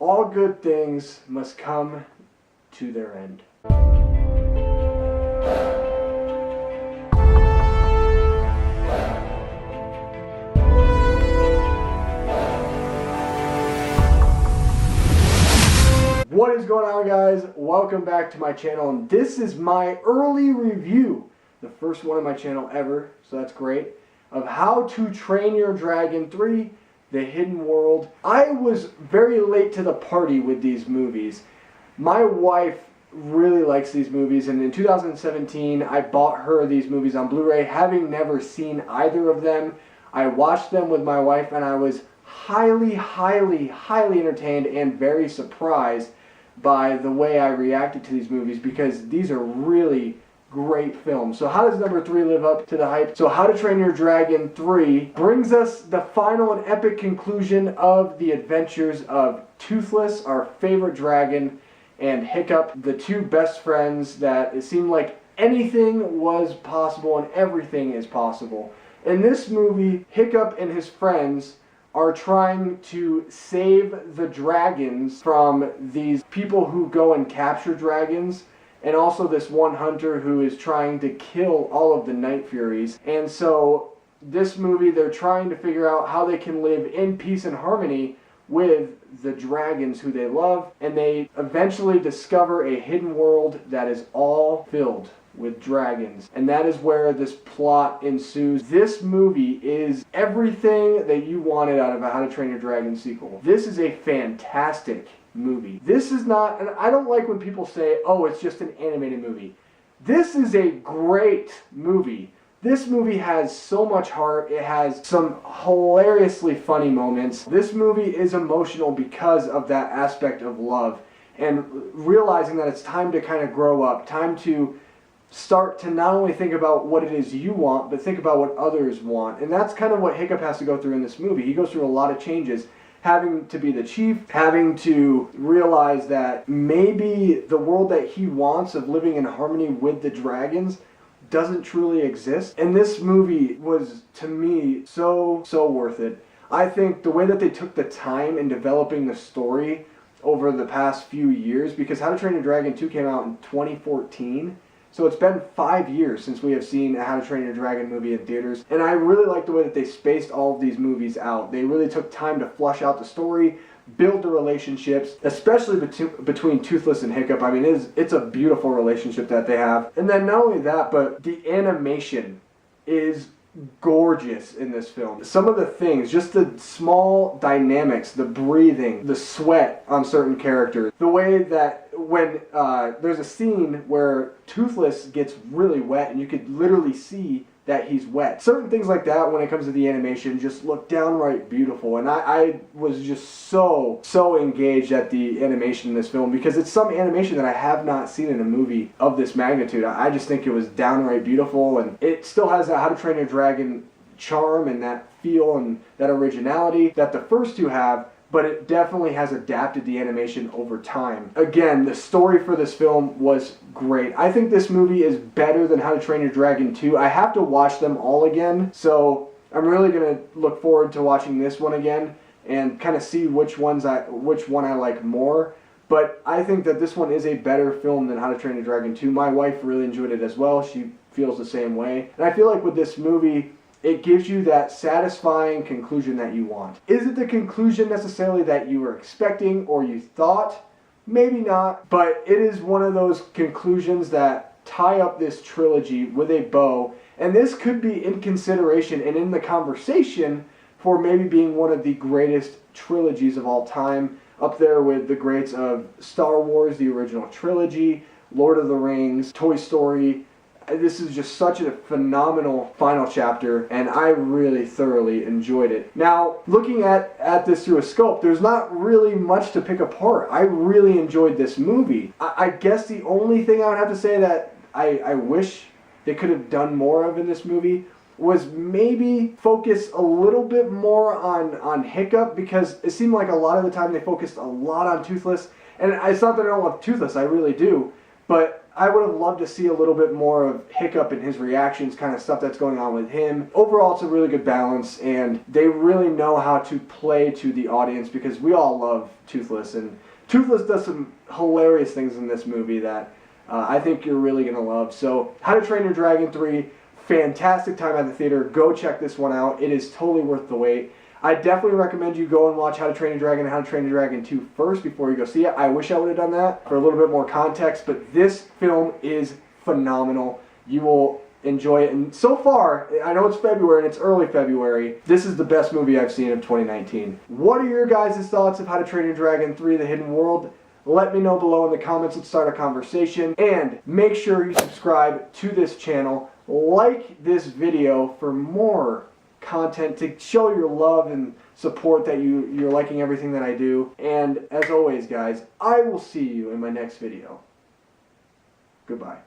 All good things must come to their end. What is going on, guys? Welcome back to my channel, and this is my early review, the first one on my channel ever, so that's great, of How to Train Your Dragon 3: The Hidden World. I was very late to the party with these movies. My wife really likes these movies, and in 2017 I bought her these movies on Blu-ray, having never seen either of them. I watched them with my wife, and I was highly entertained and very surprised by the way I reacted to these movies, because these are really great films. So how does number 3 live up to the hype? So How to Train Your Dragon 3 brings us the final and epic conclusion of the adventures of Toothless, our favorite dragon, and Hiccup, the two best friends that it seemed like anything was possible and everything is possible. In this movie, Hiccup and his friends are trying to save the dragons from these people who go and capture dragons, and also this one hunter who is trying to kill all of the Night Furies. And so this movie, they're trying to figure out how they can live in peace and harmony with the dragons who they love, and they eventually discover a hidden world that is all filled with dragons, and that is where this plot ensues. This movie is everything that you wanted out of a How to Train Your Dragon sequel. This is a fantastic movie. This is not, and I don't like when people say, oh, it's just an animated movie. This is a great movie. This movie has so much heart. It has some hilariously funny moments. This movie is emotional because of that aspect of love, and realizing that it's time to kind of grow up, time to start to not only think about what it is you want, but think about what others want. And that's kind of what Hiccup has to go through in this movie. He goes through a lot of changes, having to be the chief, having to realize that maybe the world that he wants of living in harmony with the dragons doesn't truly exist. And this movie was, to me, so worth it. I think the way that they took the time in developing the story over the past few years, because How to Train Your Dragon 2 came out in 2014, so it's been 5 years since we have seen a How to Train Your Dragon movie in theaters, and I really like the way that they spaced all of these movies out. They really took time to flush out the story, build the relationships, especially between Toothless and Hiccup. I mean, it's a beautiful relationship that they have. And then not only that, but the animation is gorgeous in this film. Some of the things, just the small dynamics, the breathing, the sweat on certain characters, the way that when there's a scene where Toothless gets really wet and you could literally see that he's wet. Certain things like that when it comes to the animation just look downright beautiful, and I was just so engaged at the animation in this film, because it's some animation that I have not seen in a movie of this magnitude. I just think it was downright beautiful, and it still has that How to Train Your Dragon charm and that feel and that originality that the first two have, but it definitely has adapted the animation over time. Again, the story for this film was great. I think this movie is better than How to Train Your Dragon 2. I have to watch them all again, so I'm really going to look forward to watching this one again and kind of see which one I like more. But I think that this one is a better film than How to Train Your Dragon 2. My wife really enjoyed it as well. She feels the same way. And I feel like with this movie, it gives you that satisfying conclusion that you want. Is it the conclusion necessarily that you were expecting or you thought? Maybe not, but it is one of those conclusions that tie up this trilogy with a bow, and this could be in consideration and in the conversation for maybe being one of the greatest trilogies of all time, up there with the greats of Star Wars, the original trilogy, Lord of the Rings, Toy Story. This is just such a phenomenal final chapter, and I really thoroughly enjoyed it. Now, looking at this through a scope, there's not really much to pick apart. I really enjoyed this movie. I guess the only thing I would have to say that I wish they could have done more of in this movie was maybe focus a little bit more on Hiccup, because it seemed like a lot of the time they focused a lot on Toothless. And it's not that I don't love Toothless, I really do, but I would have loved to see a little bit more of Hiccup and his reactions, kind of stuff that's going on with him. Overall, it's a really good balance, and they really know how to play to the audience because we all love Toothless, and Toothless does some hilarious things in this movie that I think you're really going to love. So, How to Train Your Dragon 3, fantastic time at the theater. Go check this one out. It is totally worth the wait. I definitely recommend you go and watch How to Train Your Dragon and How to Train Your Dragon 2 first before you go see it. I wish I would have done that for a little bit more context, but this film is phenomenal. You will enjoy it. And so far, I know it's February and it's early February, this is the best movie I've seen of 2019. What are your guys' thoughts of How to Train Your Dragon 3 The Hidden World? Let me know below in the comments. Let's start a conversation. And make sure you subscribe to this channel. Like this video for more content to show your love and support that you're liking everything that I do. And as always, guys, I will see you in my next video. Goodbye.